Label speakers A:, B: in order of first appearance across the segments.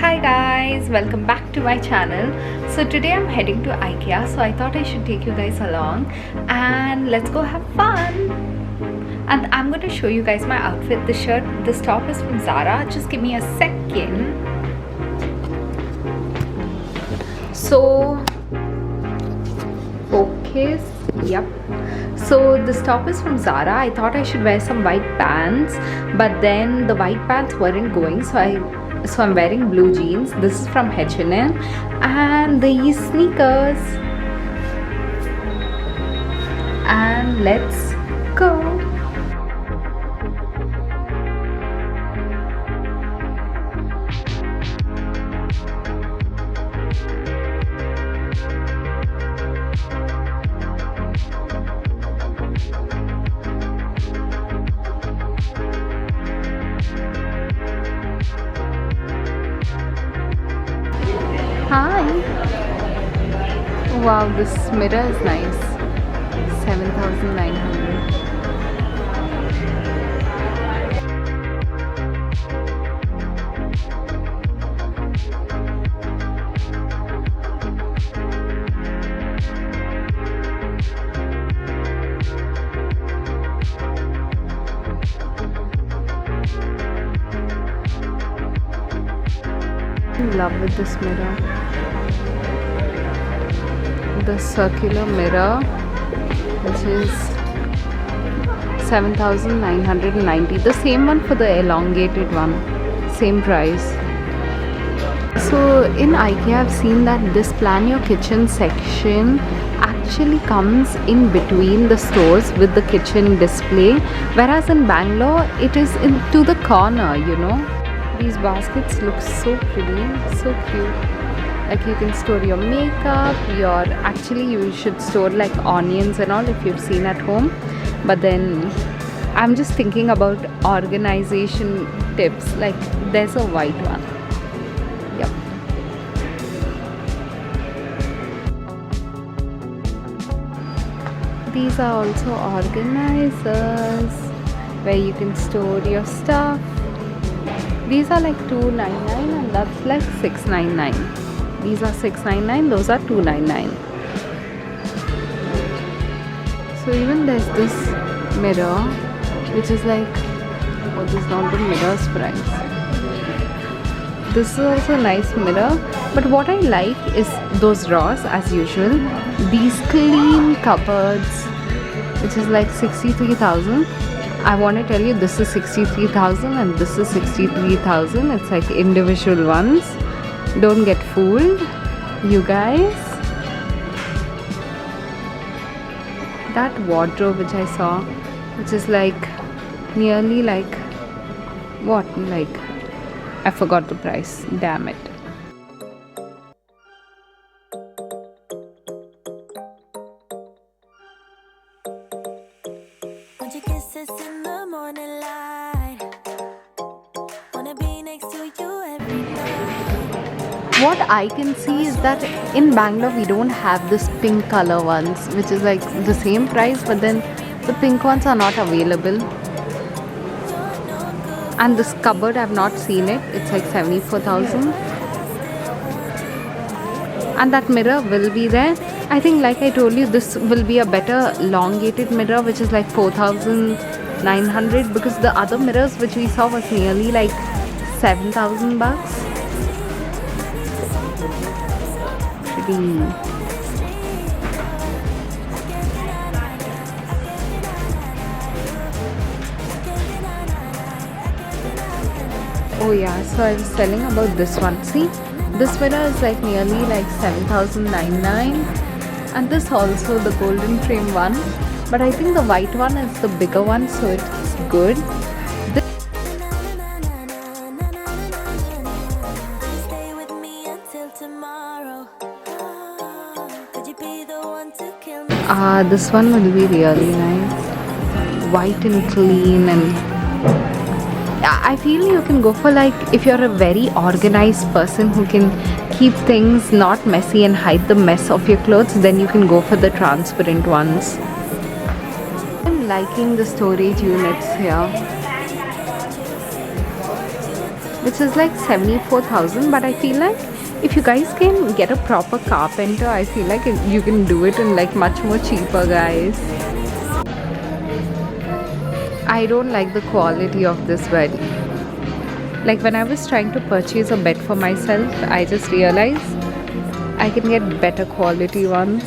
A: Hi guys, welcome back to my channel. So today I'm heading to IKEA, so I thought I should take you guys along and let's go have fun. And I'm going to show you guys my outfit. This top is from Zara. Just give me a second. So focus. Yep. So this top is from Zara. I thought I should wear some white pants, but then the white pants weren't going, so I'm wearing blue jeans. This is from H&M and these sneakers. And let's go. Hi. Wow, this mirror is nice. 7,900. I'm in love with this mirror. The circular mirror, which is 7,990. The same one for the elongated one, same price. So in IKEA I've seen that this plan your kitchen section actually comes in between the stores with the kitchen display, whereas in Bangalore it is into the corner, you know. These baskets look so pretty, so cute. Like you can store your makeup, you should store like onions and all if you've seen at home. But then I'm just thinking about organization tips. Like there's a white one. Yep. These are also organizers where you can store your stuff. These are like $2.99 and that's like $6.99. These are $6.99, those are $2.99. So even there's this mirror, which is like, oh, this is not the mirror's price. This is also a nice mirror, but what I like is those drawers as usual. These clean cupboards, which is like 63,000. I want to tell you, this is 63,000 and this is 63,000. It's like individual ones. Don't get fooled, you guys. That wardrobe which I saw, which is like nearly like what? Like I forgot the price. Damn it. What I can see is that in Bangalore we don't have this pink color ones, which is like the same price, but then the pink ones are not available. And this cupboard, I've not seen it. It's like 74,000. And that mirror will be there. I think, like I told you, this will be a better elongated mirror, which is like 4,900, because the other mirrors which we saw was nearly like 7,000 bucks. Oh yeah, so I was telling about this one. See, this mirror is like nearly like 7,999, and this also the golden frame one, but I think the white one is the bigger one, so it's good. This one will be really nice, white and clean, and I feel you can go for, like, if you're a very organized person who can keep things not messy and hide the mess of your clothes, then you can go for the transparent ones. I'm liking the storage units here. which is like 74,000. But I feel like if you guys can get a proper carpenter, I feel like you can do it in like much more cheaper, guys. I don't like the quality of this bed. Like when I was trying to purchase a bed for myself, I just realized I can get better quality ones.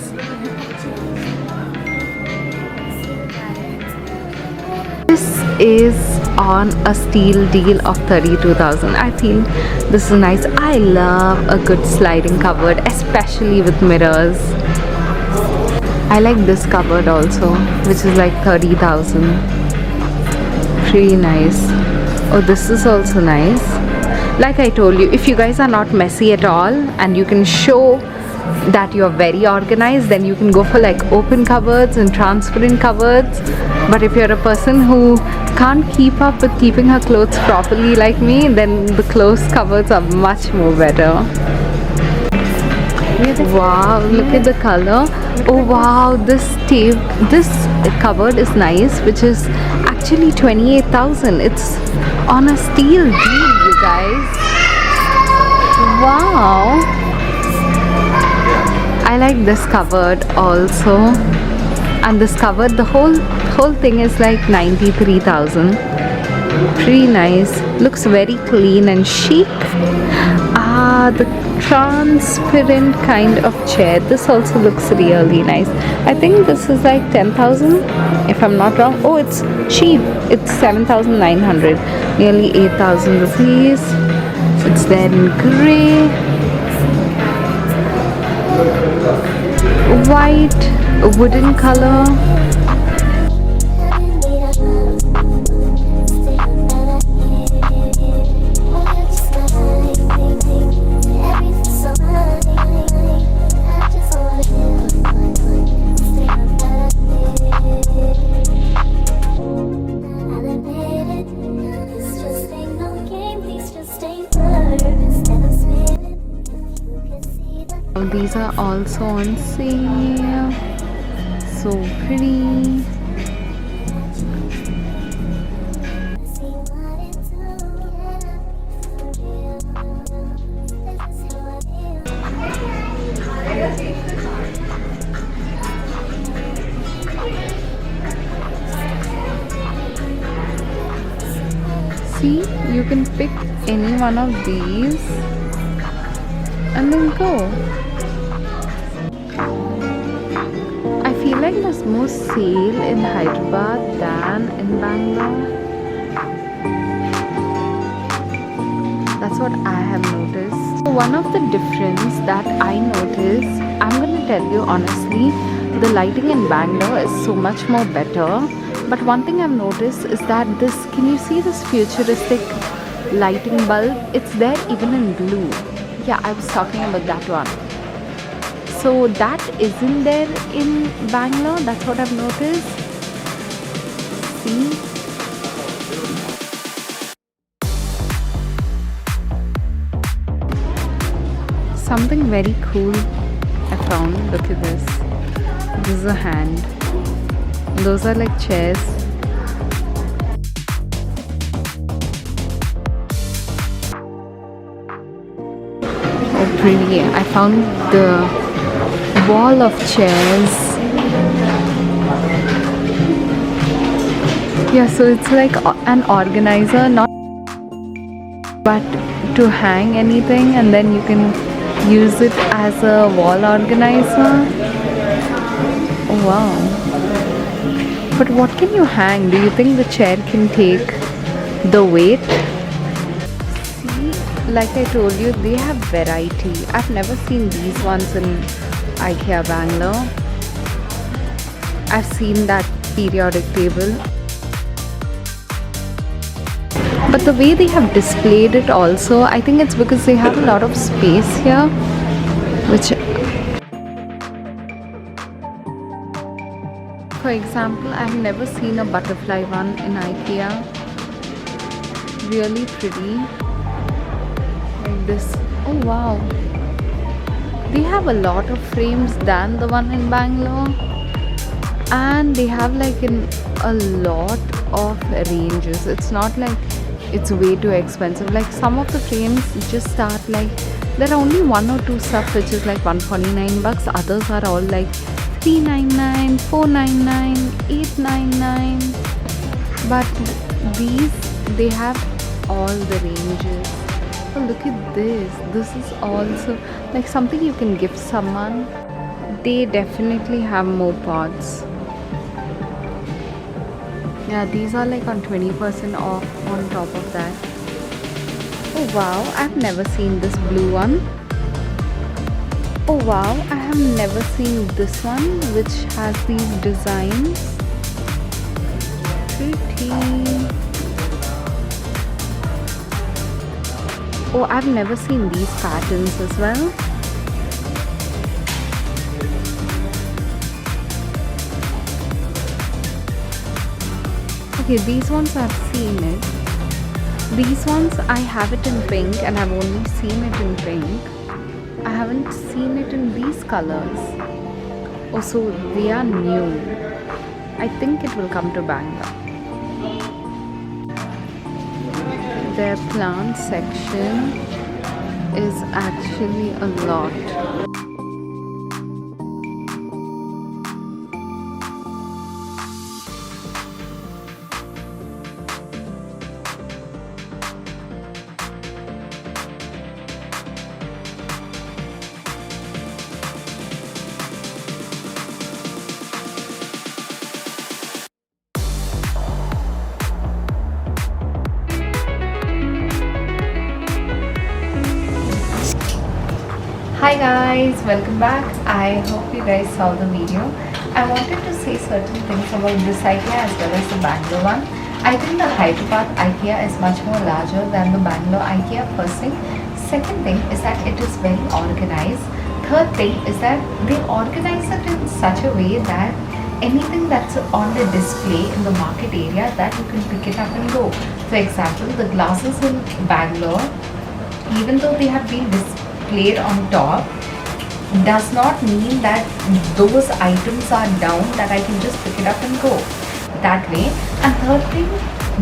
A: This is on a steal deal of 32,000. I feel this is nice. I love a good sliding cupboard, especially with mirrors. I like this cupboard also, which is like 30,000. Pretty nice. Oh, this is also nice. Like I told you, if you guys are not messy at all and you can show that you're very organized, then you can go for like open cupboards and transparent cupboards. But if you're a person who can't keep up with keeping her clothes properly like me, then the closed cupboards are much more better. Wow, look at the color. Oh wow, this cupboard is nice, which is actually 28,000. It's on a steal deal, you guys. Wow. I like this cupboard also. And this cupboard, the whole thing is like 93,000. Pretty nice. Looks very clean and chic. The transparent kind of chair. This also looks really nice. I think this is like 10,000 if I'm not wrong. Oh, it's cheap. It's 7,900. Nearly 8,000 rupees. It's there in grey, white, wooden color. These are also on sale. So pretty. See, you can pick any one of these and then go. I feel like there's more sale in Hyderabad than in Bangalore. That's what I have noticed. So one of the difference that I noticed, I'm gonna tell you honestly, the lighting in Bangalore is so much more better. But one thing I've noticed is that can you see this futuristic lighting bulb? It's there even in blue. Yeah, I was talking about that one. So that isn't there in Bangalore. That's what I've noticed. See? Something very cool I found. Look at this. This is a hand. Those are like chairs. Oh, pretty. I found the wall of chairs. Yeah, so it's like an organizer, not but to hang anything, and then you can use it as a wall organizer. Oh, wow. But what can you hang? Do you think the chair can take the weight? See, like I told you, they have variety. I've never seen these ones in IKEA Bangalore. I've seen that periodic table. But the way they have displayed it also, I think it's because they have a lot of space here, which, for example, I've never seen a butterfly one in IKEA. Really pretty. Like this. Oh wow. They have a lot of frames than the one in Bangalore. And they have like a lot of ranges. It's not like it's way too expensive. Like some of the frames just start like, there are only one or two stuff which is like 149 bucks. Others are all like 399, 499, 899. But these, they have all the ranges. Oh, look at this. This is also like something you can gift someone. They definitely have more pots. Yeah, these are like on 20% off on top of that. Oh wow, I've never seen this blue one. Oh wow, I have never seen this one which has these designs. Pretty. Oh, I've never seen these patterns as well. Okay, these ones I've seen it. These ones I have it in pink and I've only seen it in pink. I haven't seen it in these colors. Oh, so they are new. I think it will come to Bangalore. Their plant section is actually a lot. Hi guys, welcome back. I hope you guys saw the video. I wanted to say certain things about this IKEA as well as the Bangalore one. I think the Hyderabad IKEA is much more larger than the Bangalore IKEA, first thing. Second thing is that it is very organized. Third thing is that they organize it in such a way that anything that's on the display in the market area, that you can pick it up and go. For example, the glasses in Bangalore, even though they have been displayed on top, does not mean that those items are down, that I can just pick it up and go that way. And third thing,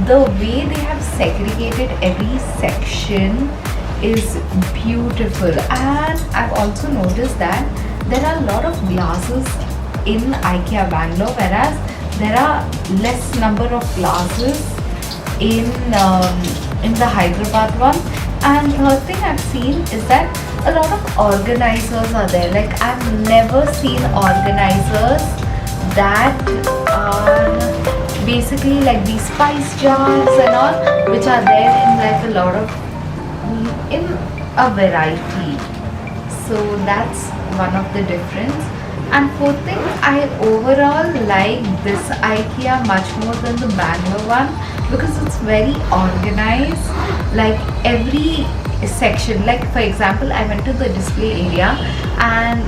A: the way they have segregated every section is beautiful. And I've also noticed that there are a lot of glasses in IKEA Bangalore, whereas there are less number of glasses in the Hyderabad one. And third thing I've seen is that a lot of organizers are there. Like I've never seen organizers that are basically like these spice jars and all, which are there in like a lot of, in a variety. So that's one of the difference. And fourth thing, I overall like this IKEA much more than the Bangalore one, because it's very organized. Like every section, like for example, I went to the display area and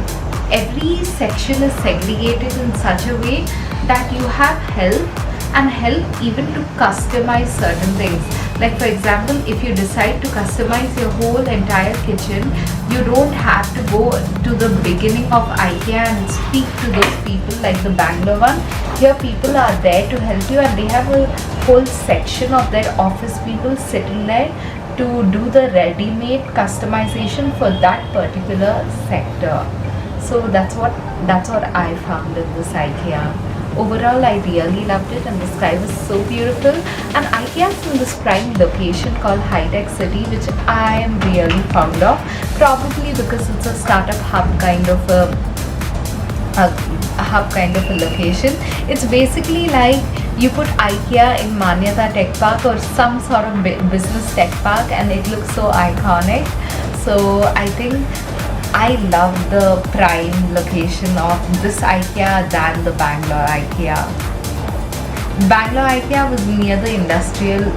A: every section is segregated in such a way that you have help even to customize certain things. Like for example, if you decide to customize your whole entire kitchen, you don't have to go to the beginning of IKEA and speak to those people like the Bangalore one. Here people are there to help you, and they have a whole section of their office people sitting there to do the ready-made customization for that particular sector. So that's what I found in this IKEA. Overall, I really loved it, and the sky was so beautiful. And IKEA is in this prime location called High-Tech City, which I am really fond of. Probably because it's a startup hub kind of a location. It's basically like you put IKEA in Manyata Tech Park or some sort of business tech park, and it looks so iconic. So I think I love the prime location of this IKEA than the Bangalore IKEA. Bangalore IKEA was near the industrial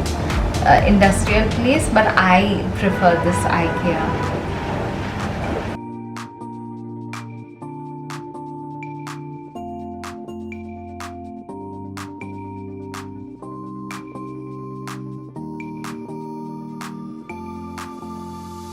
A: place, but I prefer this IKEA.